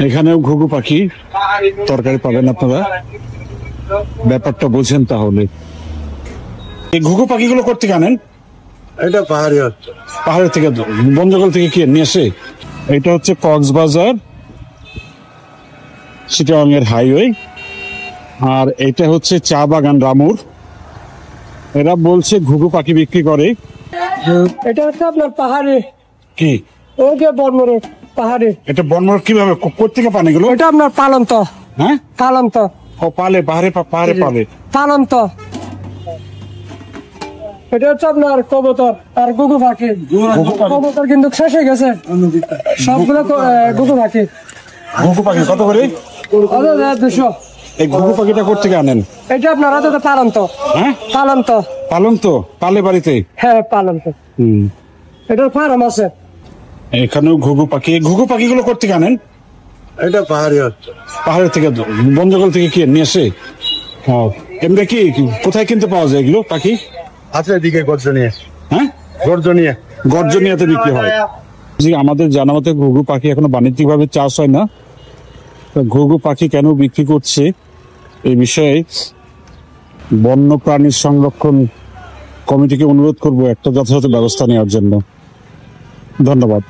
এখানেও ঘুঘু পাখি তরকারি পাবেন আপনারা, ব্যাপারটা বোঝেন তাহলে। এই ঘুঘু পাখিগুলো করতে আনেন? এটা পাহাড়ের থেকে, বন জঙ্গল থেকে কি নিয়ে আসে? এটা হচ্ছে কক্সবাজার চিটাগাং এর হাইওয়ে, আর এটা হচ্ছে চা বাগান রামুর। এরা বলছে ঘুঘু পাখি বিক্রি করে। এটা হচ্ছে আপনার পাহাড়ে, কি ওই যে বনমোড় পাহাড়ে। এটা বনমোড় কিভাবে কোথেকে পান এগুলো? এটা আপনার পালন্ত। হ্যাঁ, পালন্ত। ও পালে, পাহাড়ে পালে পালন্ত। এটা হচ্ছে আপনার কবুতর আর ঘুঘু পাখি। কবুতর কিন্তু শেষ হয়ে গেছে, সবগুলো ঘুঘু পাখি। ঘুঘু পাখি কত করে? 200। এই ঘুঘু পাখিটা কোথেকে আনেন? এটা আপনার হাতে পালন্ত। হ্যাঁ, পালন্ত। পালন্ত পালে বাড়িতে? হ্যাঁ, পালন্ত। এটার ফার্ম আছে। এখানেও ঘুঘু পাখি। ঘুঘু পাখিগুলো কোথেকে আনেন? এটা পাহাড়ের থেকে, বন জঙ্গল থেকে কি নিয়ে আসে? এমনি কি কোথায় কিনতে পাওয়া যায় এগুলো পাখি? আছে এদিকে গর্জনিয়া। হ্যাঁ, গর্জনিয়াতে বিক্রি হয়। জি, আমাদের জানা মতে ঘুঘু পাখি এখনো বাণিজ্যিক ভাবে চাষ হয় না। ঘুঘু পাখি কেন বিক্রি করছে এই বিষয়ে বন্য প্রাণী সংরক্ষণ কমিটিকে অনুরোধ করব একটা যথাযথ ব্যবস্থা নেওয়ার জন্য। ধন্যবাদ।